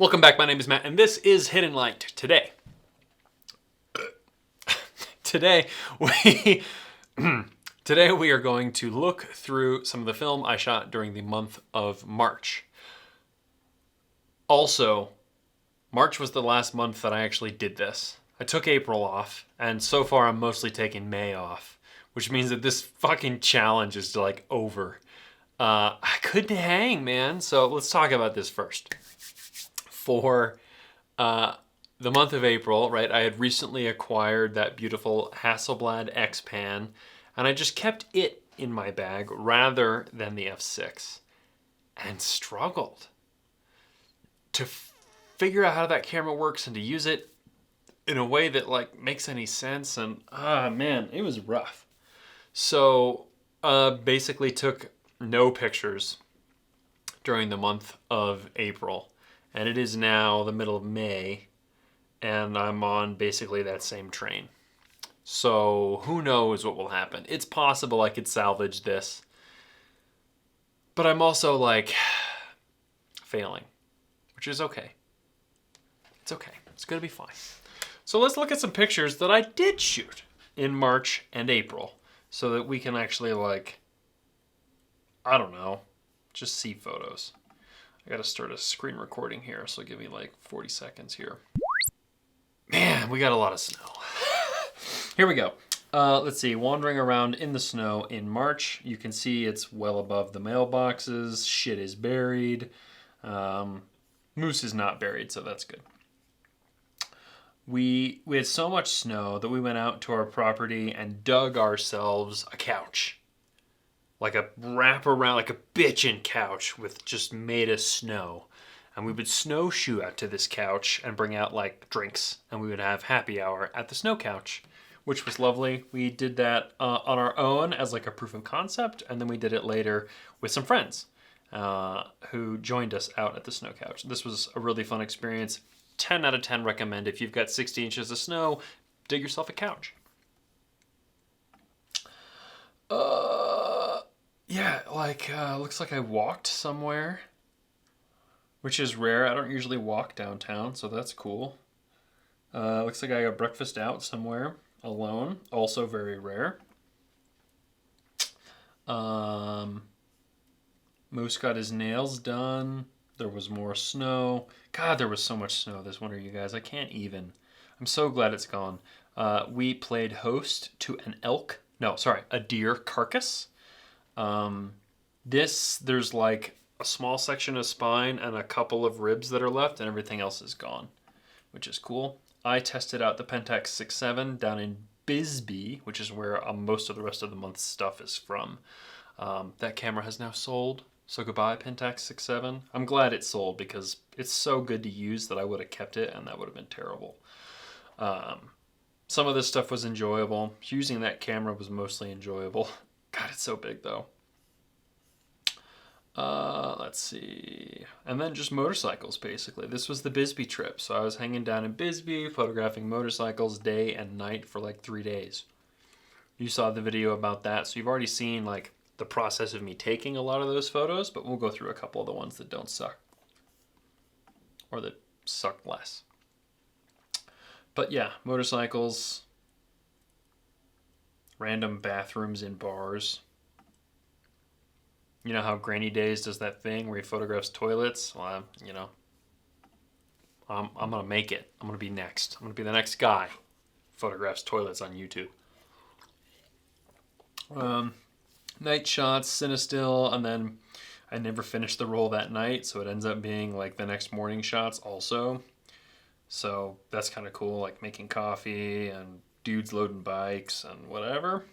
Welcome back, my name is Matt, and this is Hidden Light. Today we today we are going to look through some of the film I shot during the month of March. Also, March was the last month that I actually did this. I took April off, and so far I'm mostly taking May off, which means that this fucking challenge is like over. I couldn't hang, man, so let's talk about this first. For the month of April, right, I had recently acquired that beautiful Hasselblad X-Pan, and I just kept it in my bag rather than the F6, and struggled to figure out how that camera works and to use it in a way that like makes any sense. And man, it was rough. So basically took no pictures during the month of April, and it is now the middle of May, and I'm on basically that same train. So who knows what will happen. It's possible I could salvage this, but I'm also like failing, which is okay. It's okay. It's gonna be fine. So let's look at some pictures that I did shoot in March and April so that we can actually, like, I don't know, just see photos. I gotta start a screen recording here, so give me like 40 seconds here. Man, we got a lot of snow. Here we go. Let's see, wandering around in the snow in March. You can see it's well above the mailboxes. Shit is buried. Moose is not buried, so that's good. We had so much snow that we went out to our property and dug ourselves a couch. Like a wraparound, like a bitchin' couch with just made of snow. And we would snowshoe out to this couch and bring out like drinks, and we would have happy hour at the snow couch, which was lovely. We did that on our own as like a proof of concept, and then we did it later with some friends who joined us out at the snow couch. This was a really fun experience. 10 out of 10 recommend. If you've got 60 inches of snow, dig yourself a couch. Yeah, like, looks like I walked somewhere, which is rare. I don't usually walk downtown, so that's cool. Looks like I got breakfast out somewhere alone, also very rare. Moose got his nails done. There was more snow. God, there was so much snow this winter, you guys. I can't even. I'm so glad it's gone. We played host to an a deer carcass. There's like a small section of spine and a couple of ribs that are left, and everything else is gone, which is cool. I tested out the Pentax 6.7 down in Bisbee, which is where most of the rest of the month's stuff is from. That camera has now sold, so goodbye Pentax 6.7. I'm glad it sold because it's so good to use that I would have kept it, and that would have been terrible. Some of this stuff was enjoyable. Using that camera was mostly enjoyable. God, it's so big though. Let's see. And then just motorcycles, basically. This was the Bisbee trip. So I was hanging down in Bisbee, photographing motorcycles day and night for like 3 days. You saw the video about that, so you've already seen like the process of me taking a lot of those photos, but we'll go through a couple of the ones that don't suck. Or that suck less. But yeah, motorcycles, random bathrooms in bars. You know how Granny Days does that thing where he photographs toilets? Well, I'm going to make it. I'm going to be next. I'm going to be the next guy who photographs toilets on YouTube. Night shots, Cinestill, and then I never finished the roll that night, so it ends up being like the next morning shots also. So that's kind of cool, like making coffee and dudes loading bikes and whatever.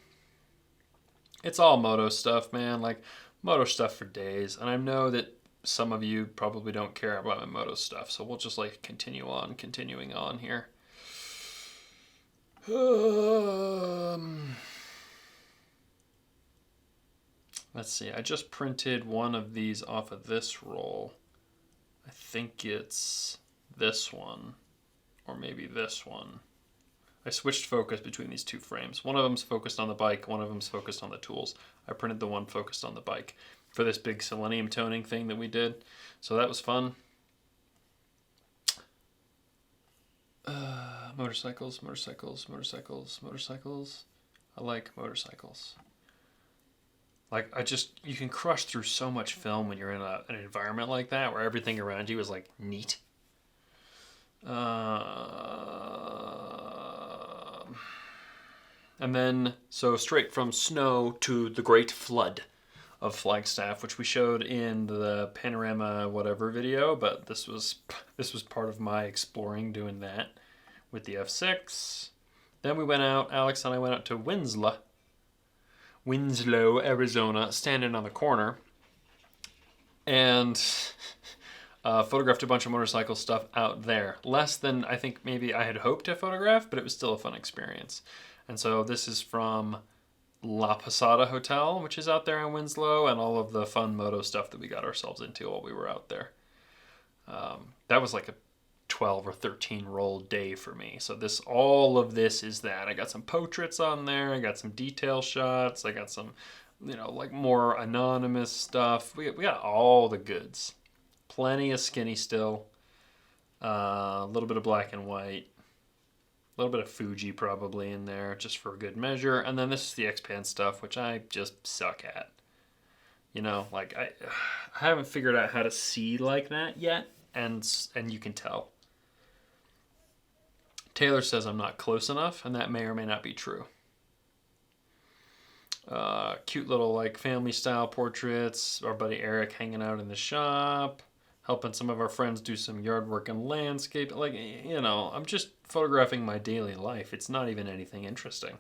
It's all moto stuff, man. Like moto stuff for days. And I know that some of you probably don't care about my moto stuff, so we'll just like continuing on here. Let's see. I just printed one of these off of this roll. I think it's this one, or maybe this one. I switched focus between these two frames. One of them's focused on the bike, one of them's focused on the tools. I printed the one focused on the bike for this big selenium toning thing that we did. So that was fun. Motorcycles, motorcycles, motorcycles, motorcycles. I like motorcycles. Like, you can crush through so much film when you're in an environment like that where everything around you is like neat. And then, so straight from snow to the Great Flood of Flagstaff, which we showed in the panorama whatever video, but this was part of my exploring doing that with the F6. Then we went out, Alex and I went out to Winslow, Arizona, standing on the corner, and photographed a bunch of motorcycle stuff out there. Less than I think maybe I had hoped to photograph, but it was still a fun experience. And so this is from La Posada Hotel, which is out there in Winslow, and all of the fun moto stuff that we got ourselves into while we were out there. That was like a 12 or 13 roll day for me. So all of this is that. I got some portraits on there. I got some detail shots. I got some, like more anonymous stuff. We got all the goods. Plenty of skinny still. A little bit of black and white. A little bit of Fuji probably in there, just for a good measure. And then this is the X-Pan stuff, which I just suck at. Like I haven't figured out how to see like that yet, and you can tell. Taylor says I'm not close enough, and that may or may not be true. Cute little like family style portraits. Our buddy Eric hanging out in the shop, helping some of our friends do some yard work and landscape. Like, I'm just photographing my daily life. It's not even anything interesting.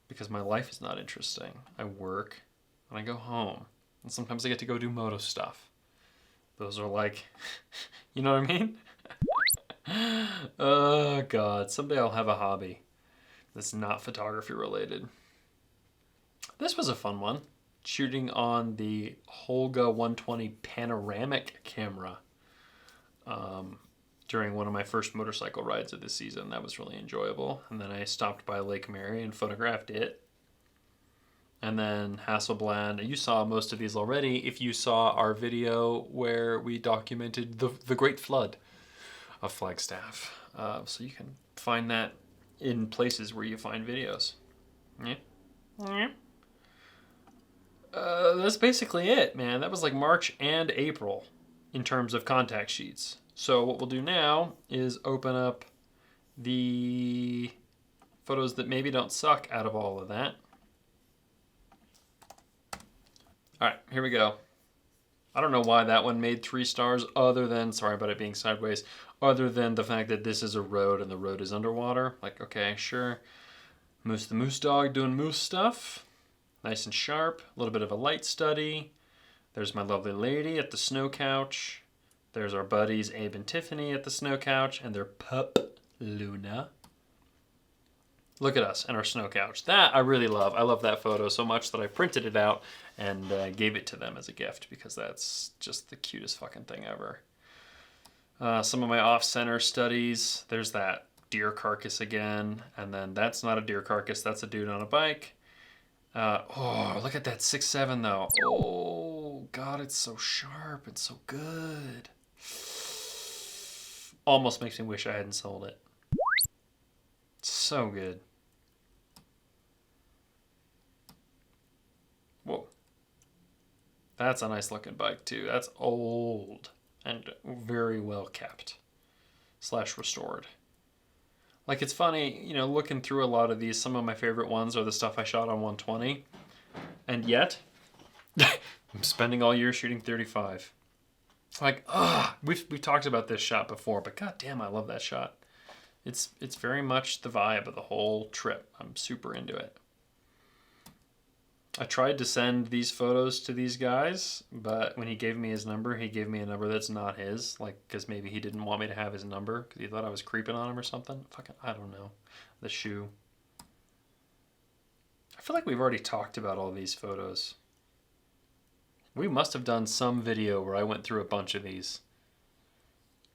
Because my life is not interesting. I work and I go home. And sometimes I get to go do moto stuff. Those are like, you know what I mean? Oh, God. Someday I'll have a hobby that's not photography related. This was a fun one. Shooting on the Holga 120 panoramic camera during one of my first motorcycle rides of the season. That was really enjoyable. And then I stopped by Lake Mary and photographed it. And then Hasselblad. You saw most of these already if you saw our video where we documented the Great Flood of Flagstaff. So you can find that in places where you find videos. Yeah. Yeah. That's basically it, man. That was like March and April in terms of contact sheets. So what we'll do now is open up the photos that maybe don't suck out of all of that. All right, here we go. I don't know why that one made 3 stars other than, sorry about it being sideways, other than the fact that this is a road and the road is underwater. Like, okay, sure. Moose the Moose Dog doing moose stuff. Nice and sharp. A little bit of a light study. There's my lovely lady at the snow couch. There's our buddies Abe and Tiffany at the snow couch and their pup, Luna. Look at us and our snow couch. That I really love. I love that photo so much that I printed it out and gave it to them as a gift because that's just the cutest fucking thing ever. Some of my off-center studies. There's that deer carcass again. And then that's not a deer carcass. That's a dude on a bike. Look at that 6.7 though. Oh, God, it's so sharp. It's so good. Almost makes me wish I hadn't sold it. So good. Whoa. That's a nice looking bike too. That's old and very well kept / restored. Like, it's funny, looking through a lot of these, some of my favorite ones are the stuff I shot on 120. And yet, I'm spending all year shooting 35. Like, we've talked about this shot before, but goddamn, I love that shot. It's very much the vibe of the whole trip. I'm super into it. I tried to send these photos to these guys, but when he gave me his number, he gave me a number that's not his. Like, because maybe he didn't want me to have his number because he thought I was creeping on him or something. Fucking, I don't know. The shoe. I feel like we've already talked about all these photos. We must have done some video where I went through a bunch of these.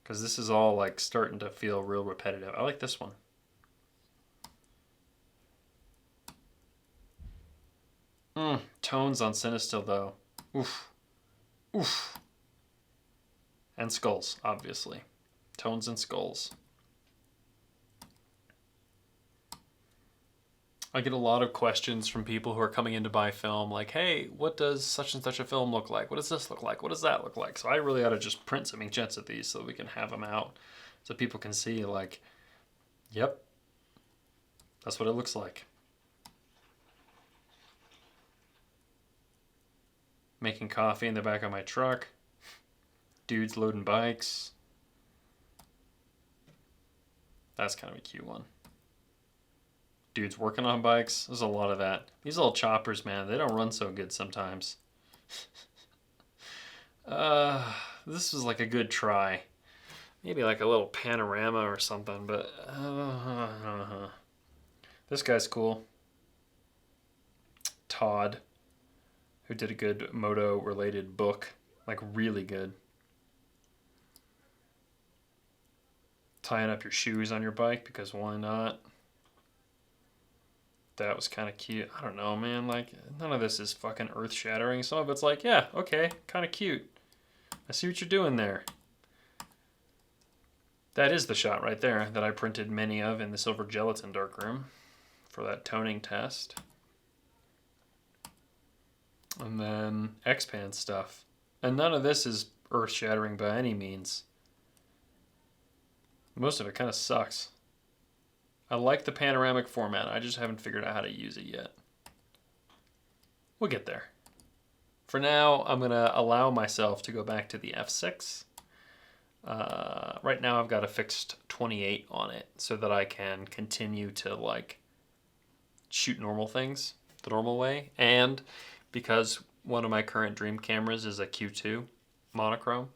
Because this is all like starting to feel real repetitive. I like this one. Tones on Cinestill though. Oof. Oof. And skulls, obviously. Tones and skulls. I get a lot of questions from people who are coming in to buy film, like, hey, what does such and such a film look like? What does this look like? What does that look like? So I really ought to just print some inkjets of these so we can have them out so people can see, like, yep, that's what it looks like. Making coffee in the back of my truck. Dudes loading bikes. That's kind of a cute one. Dudes working on bikes. There's a lot of that. These little choppers, man, they don't run so good sometimes. This was like a good try. Maybe like a little panorama or something, but this guy's cool. Todd, who did a good moto-related book, like really good. Tying up your shoes on your bike, because why not? That was kind of cute. I don't know, man. Like, none of this is fucking earth-shattering. Some of it's like, yeah, okay, kind of cute. I see what you're doing there. That is the shot right there that I printed many of in the silver gelatin darkroom for that toning test. And then X-Pan stuff. And none of this is earth-shattering by any means. Most of it kind of sucks. I like the panoramic format. I just haven't figured out how to use it yet. We'll get there. For now, I'm going to allow myself to go back to the F6. Right now, I've got a fixed 28 on it so that I can continue to like shoot normal things the normal way. And because one of my current dream cameras is a Q2 monochrome,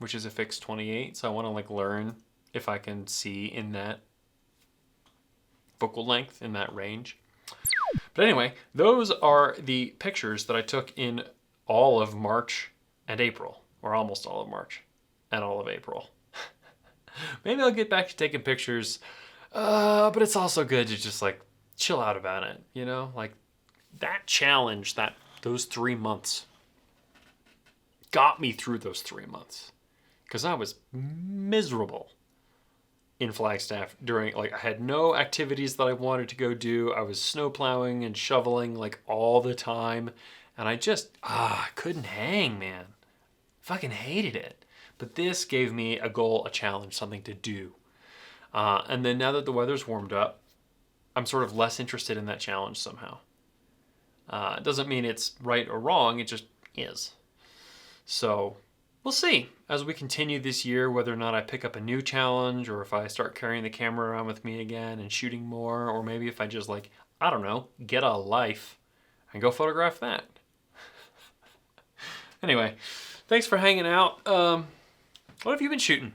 which is a fixed 28, so I want to like learn if I can see in that focal length, in that range. But anyway, those are the pictures that I took in all of March and April, or almost all of March and all of April. Maybe I'll get back to taking pictures, but it's also good to just like chill out about it, you know? Like that challenge, those 3 months got me through those 3 months because I was miserable in Flagstaff during, like, I had no activities that I wanted to go do. I was snow plowing and shoveling like all the time, and I just couldn't hang, man. Fucking hated it. But this gave me a goal, a challenge, something to do. And then now that the weather's warmed up, I'm sort of less interested in that challenge somehow. It doesn't mean it's right or wrong, it just is. So we'll see as we continue this year whether or not I pick up a new challenge, or if I start carrying the camera around with me again and shooting more, or maybe if I just, like, I don't know, get a life and go photograph that. Anyway, thanks for hanging out. What have you been shooting?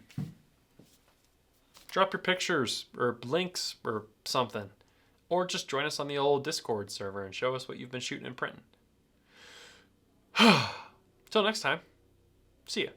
Drop your pictures or links or something. Or just join us on the old Discord server and show us what you've been shooting and printing. Till next time, see ya.